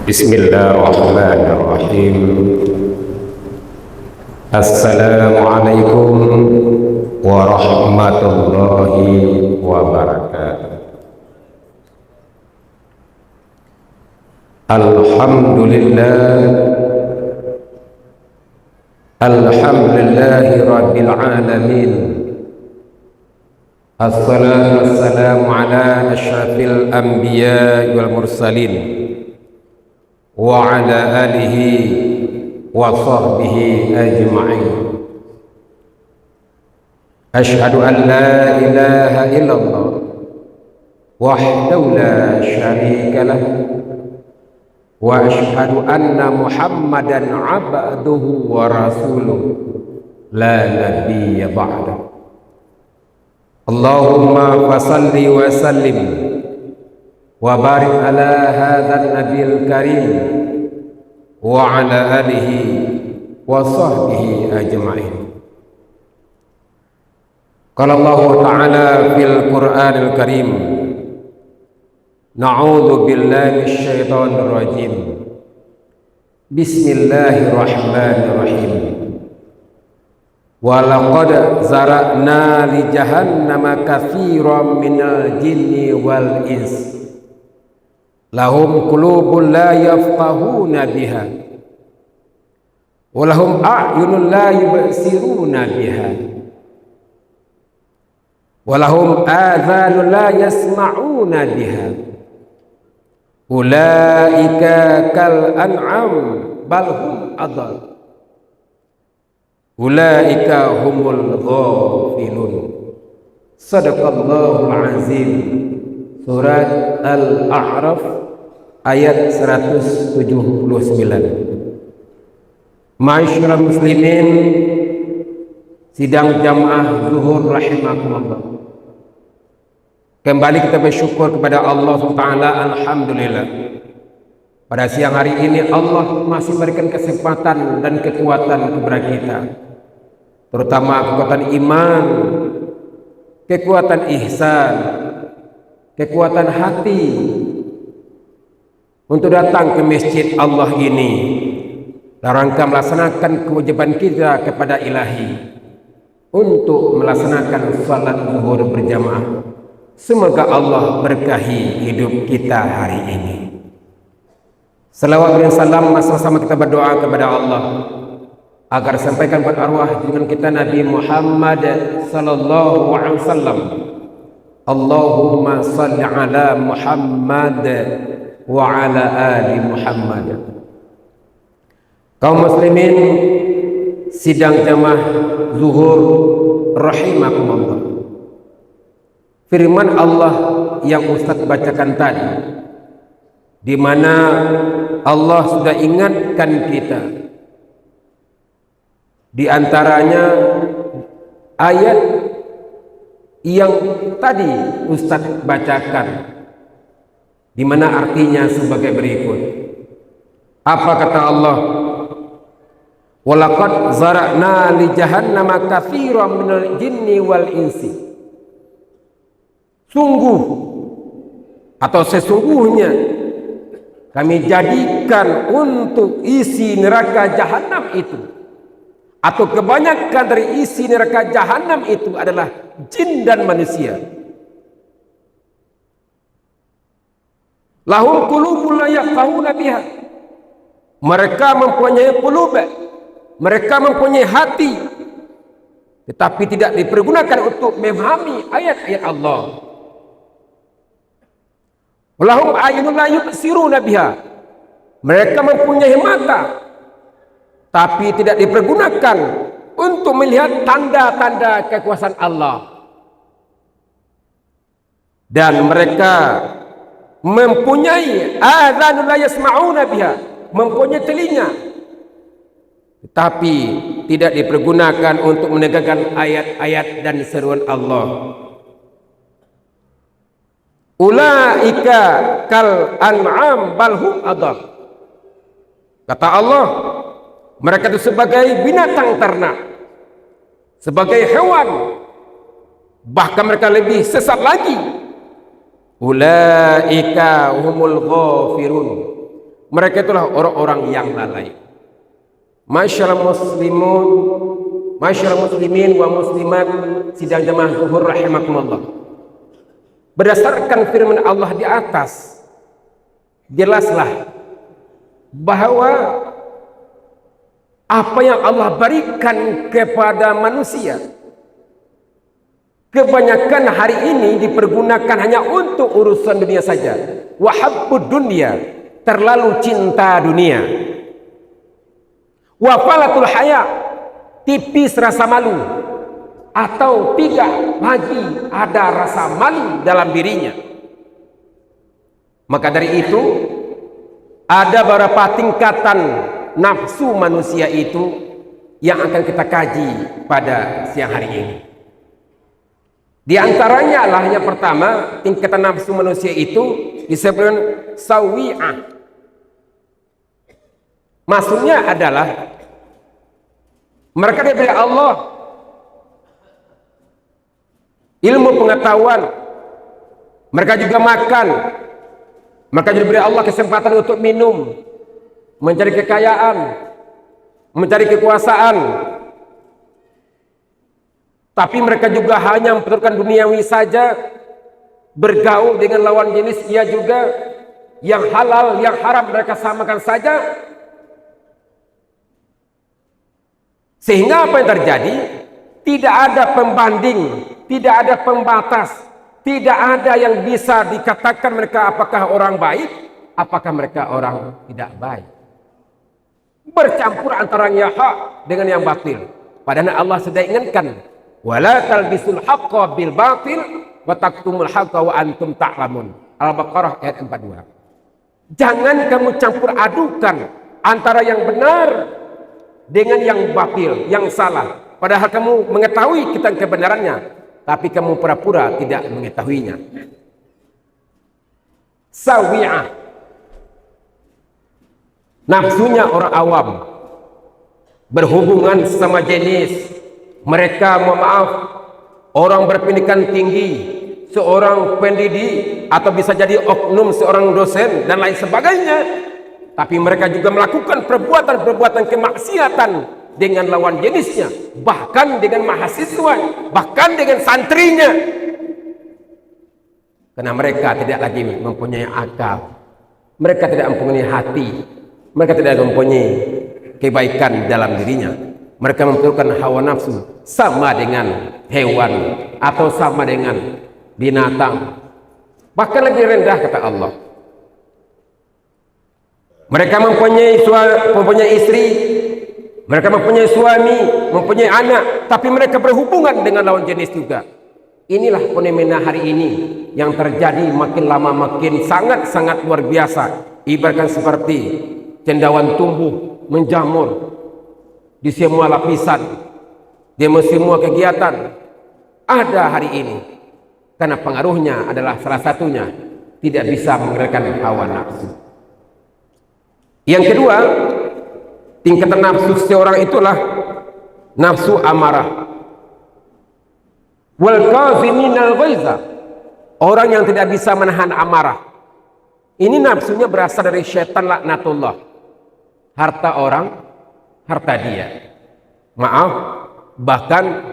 Bismillahirrahmanirrahim. Assalamualaikum warahmatullahi wabarakatuh. Alhamdulillahi rabbil alamin. Assalatu wassalamu ala asyrafil anbiya wal mursalin wa ala alihi wa sahbihi ajma'in. Ashhadu an la ilaha illallah wahdahu la syarika lah wa ashhadu anna Muhammadan abduhu wa rasuluh la nabiyya ba'da. Allahumma fasalli wa sallim wa barik ala hadzal nabiyil karim wa ala alihi wa sahbihi ajma'in. Qala Allah ta'ala fil Qur'anil Karim, na'udzu billahi minasyaitonir rajim. Bismillahirrahmanirrahim. Wa laqad zara'na li jahannama katsiran minal jinni wal ins lahum qulubun la yafqahuna biha wa lahum a'yunun la yubsiruna biha wa lahum adhanun la yasma'una biha ulaika kal an'am bal hum adall ulaika humul ghafilun. Sadaqallahul azim. Surat Al-A'raf ayat 179. Ma'asyiral muslimin, sidang jamaah zuhur rahimakumullah. Kembali kita bersyukur kepada Allah SWT. Alhamdulillah, pada siang hari ini Allah masih memberikan kesempatan dan kekuatan kepada kita, terutama kekuatan iman, kekuatan ihsan, kekuatan hati untuk datang ke masjid Allah ini dalam rangka melaksanakan kewajiban kita kepada Ilahi untuk melaksanakan salat zuhur berjamaah. Semoga Allah berkahi hidup kita hari ini. Salawat dan salam sama-sama kita berdoa kepada Allah agar sampaikan buat arwah dengan kita Nabi Muhammad sallallahu alaihi wasallam. Allahumma salli ala Muhammad wa ala ali Muhammad. Kaum muslimin sidang jamaah zuhur rahimakumullah. Firman Allah yang Ustaz bacakan tadi, di mana Allah sudah ingatkan kita, di antaranya ayat yang tadi Ustaz bacakan, di mana artinya sebagai berikut. Apa kata Allah? Walaqad zara'na li jahannama katsiran minal jinni wal insi. Sungguh atau sesungguhnya kami jadikan untuk isi neraka jahanam itu, atau kebanyakan dari isi neraka jahanam itu adalah jin dan manusia. Lahum qulubun la yafqahuna biha. Mereka mempunyai qulub, mereka mempunyai hati, tetapi tidak dipergunakan untuk memahami ayat-ayat Allah. Walahum a'yunun la yubsiruna biha. Mereka mempunyai mata, tapi tidak dipergunakan untuk melihat tanda-tanda kekuasaan Allah. Dan mereka mempunyai adzanun la yasma'una biha, mempunyai telinga, tetapi tidak dipergunakan untuk mendengarkan ayat-ayat dan seruan Allah. Ulaika kal an'am bal hum adall. Kata Allah, mereka itu sebagai binatang ternak, sebagai hewan, bahkan mereka lebih sesat lagi. Ulaika humul ghafirun. Mereka itulah orang-orang yang lalai. Masyaallah muslimun, masyaallah muslimin wa muslimat sidang jamaah zuhur rahimakumullah. Berdasarkan firman Allah di atas, jelaslah bahwa apa yang Allah berikan kepada manusia kebanyakan hari ini dipergunakan hanya untuk urusan dunia saja. Wahabbud dunya, terlalu cinta dunia. Wafalatul haya, tipis rasa malu, atau tidak lagi ada rasa malu dalam dirinya. Maka dari itu ada beberapa tingkatan nafsu manusia itu yang akan kita kaji pada siang hari ini. Di antaranya lah yang pertama, tingkatan nafsu manusia itu disebut sawi'ah. Maksudnya adalah mereka diberi Allah ilmu pengetahuan, mereka juga makan, mereka juga diberi Allah kesempatan untuk minum, mencari kekayaan, mencari kekuasaan. Tapi mereka juga hanya mempertukarkan duniawi saja, bergaul dengan lawan jenis ia juga, yang halal, yang haram mereka samakan saja. Sehingga apa yang terjadi? Tidak ada pembanding, tidak ada pembatas, tidak ada yang bisa dikatakan mereka apakah orang baik, apakah mereka orang tidak baik. Bercampur antara yang hak dengan yang batil. Padahal Allah sudah ingatkan, wala talbisul haqqa bil batil wa taktumul haqqa wa antum ta'lamun. Al-Baqarah ayat 42. Jangan kamu campur adukan antara yang benar dengan yang batil, yang salah. Padahal kamu mengetahui kita kebenarannya, tapi kamu pura-pura tidak mengetahuinya. Sawi'ah, nafsunya orang awam, berhubungan sama jenis. Mereka, mohon maaf, orang berpendidikan tinggi, seorang pendidik, atau bisa jadi oknum seorang dosen dan lain sebagainya. Tapi mereka juga melakukan perbuatan-perbuatan kemaksiatan dengan lawan jenisnya, bahkan dengan mahasiswa, bahkan dengan santrinya. Karena mereka tidak lagi mempunyai akal, mereka tidak mempunyai hati, mereka tidak mempunyai kebaikan dalam dirinya. Mereka mempertukarkan hawa nafsu sama dengan hewan atau sama dengan binatang, bahkan lebih rendah kata Allah. Mereka mempunyai istri, mereka mempunyai suami, mempunyai anak, tapi mereka berhubungan dengan lawan jenis juga. Inilah fenomena hari ini yang terjadi makin lama makin sangat-sangat luar biasa. Ibaratkan seperti cendawan tumbuh menjamur di semua lapisan, di semua kegiatan ada hari ini. Karena pengaruhnya adalah salah satunya tidak bisa mengendalikan hawa nafsu. Yang kedua, tingkatan nafsu seseorang itulah nafsu amarah. Wal kaziminal ghaiza, orang yang tidak bisa menahan amarah. Ini nafsunya berasal dari syaitan laknatullah. Harta orang, harta dia. Maaf, bahkan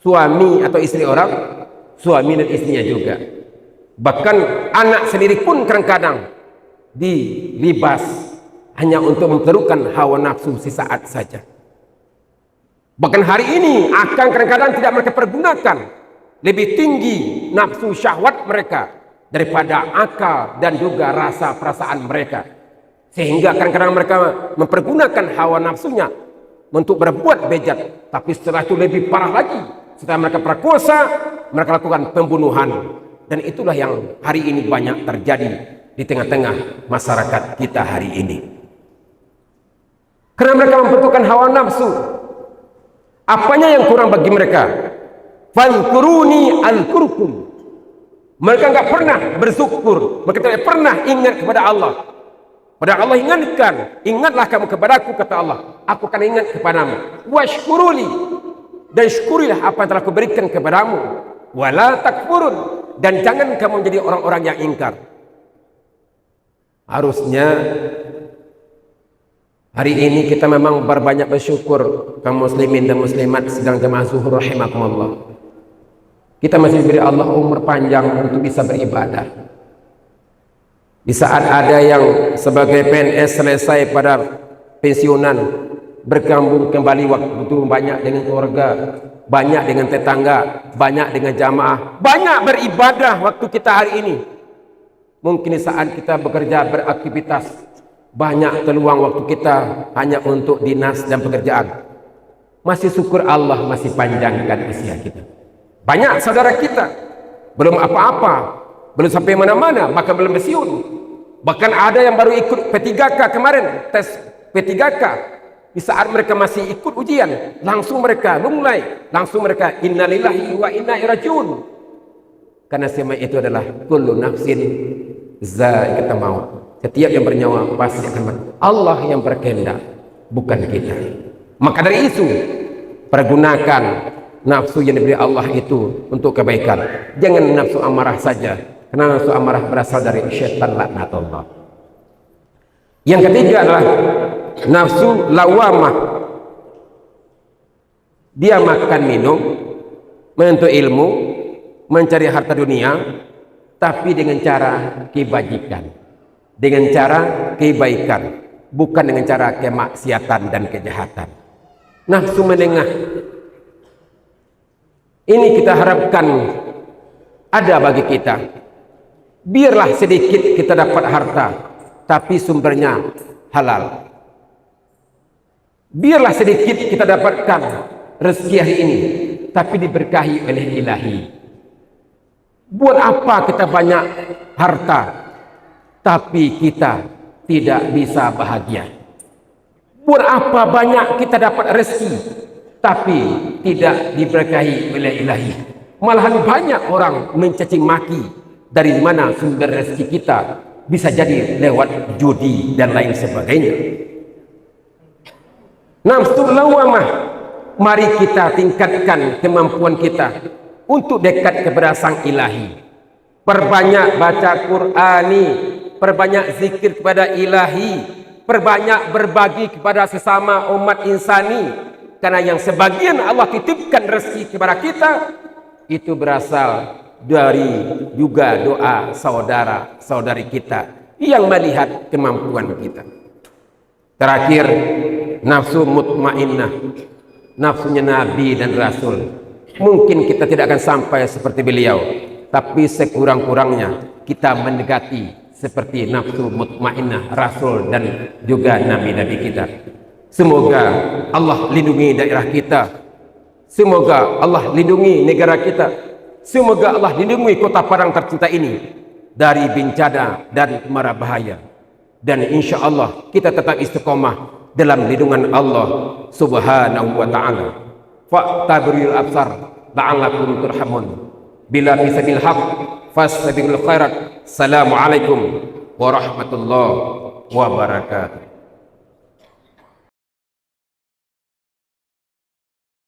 suami atau istri orang, suami dan istrinya juga. Bahkan anak sendiri pun kadang-kadang dilibas hanya untuk memperlukan hawa nafsu sesaat saja. Bahkan hari ini akan kadang-kadang tidak mereka pergunakan, lebih tinggi nafsu syahwat mereka daripada akal dan juga rasa perasaan mereka. Sehingga kadang-kadang mereka mempergunakan hawa nafsunya untuk berbuat bejat. Tapi setelah itu lebih parah lagi, setelah mereka perkosa, mereka lakukan pembunuhan. Dan itulah yang hari ini banyak terjadi di tengah-tengah masyarakat kita hari ini. Karena mereka membutuhkan hawa nafsu. Apanya yang kurang bagi mereka? Fadhkuruni azkurkum. Mereka enggak pernah bersyukur, mereka tidak pernah ingat kepada Allah. Padahal Allah ingatkan, ingatlah kamu kepadaku, kata Allah, aku akan ingat kepadamu. Washkuruli, dan syukurilah apa yang telah kuberikan kepadamu. Wala takfurun, dan jangan kamu menjadi orang-orang yang ingkar. Harusnya Hari ini kita memang berbanyak bersyukur kaum muslimin dan muslimat sedang jemaah zuhur rahimakumullah. Kita masih diberi Allah umur panjang untuk bisa beribadah. Di saat ada yang sebagai PNS selesai pada pensiunan, bergabung kembali waktu banyak dengan keluarga, banyak dengan tetangga, banyak dengan jamaah, banyak beribadah waktu kita hari ini. Mungkin di saat kita bekerja beraktivitas, banyak terluang waktu kita hanya untuk dinas dan pekerjaan. Masih syukur Allah masih panjangkan usia kita. Banyak saudara kita belum apa-apa, belum sampai mana-mana, bahkan belum pensiun. Bahkan ada yang baru ikut P3K kemarin, tes P3K. Di saat mereka masih ikut ujian, langsung mereka lunglai, langsung mereka innalillahi wa inna ilaihi rajiun. Karena semua itu adalah kullu nafsin za'iqatul maut. Setiap yang bernyawa pasti akan mati. Allah yang berkehendak, bukan kita. Maka dari itu, pergunakan nafsu yang diberi Allah itu untuk kebaikan. Jangan nafsu amarah saja, karena nafsu amarah berasal dari syaitan laknatullah. Yang ketiga adalah nafsu lawamah. Dia makan minum, menuntut ilmu, mencari harta dunia, tapi dengan cara kebajikan, dengan cara kebaikan, bukan dengan cara kemaksiatan dan kejahatan. Nafsu menengah ini kita harapkan ada bagi kita. Biarlah sedikit kita dapat harta, tapi sumbernya halal. Biarlah sedikit kita dapatkan rezeki hari ini, tapi diberkahi oleh ilahi. Buat apa kita banyak harta, tapi kita tidak bisa bahagia? Buat apa banyak kita dapat rezeki, tapi tidak diberkahi oleh ilahi? Malahan banyak orang mencaci maki dari mana sumber rezeki kita, bisa jadi lewat judi dan lain sebagainya. Nafsu lawamah, mari kita tingkatkan kemampuan kita untuk dekat kepada Sang Ilahi. Perbanyak baca Qur'ani, perbanyak zikir kepada Ilahi, perbanyak berbagi kepada sesama umat insani. Karena yang sebagian Allah titipkan rezeki kepada kita, itu berasal dari juga doa saudara-saudari kita yang melihat kemampuan kita. Terakhir, nafsu mutmainnah, nafsunya Nabi dan Rasul. Mungkin kita tidak akan sampai seperti beliau, tapi sekurang-kurangnya kita mendekati seperti nafsu mutmainnah Rasul dan juga Nabi-Nabi kita. Semoga Allah lindungi daerah kita, semoga Allah lindungi negara kita, semoga Allah lindungi kota Padang tercinta ini dari bencana dan mara bahaya. Dan insya Allah kita tetap istiqomah dalam lindungan Allah subhanahu wa ta'ala. Fa'tabril absar la'allakum turhamun. Bila bisabil haq fastabiqul khairat. Assalamualaikum warahmatullahi wabarakatuh.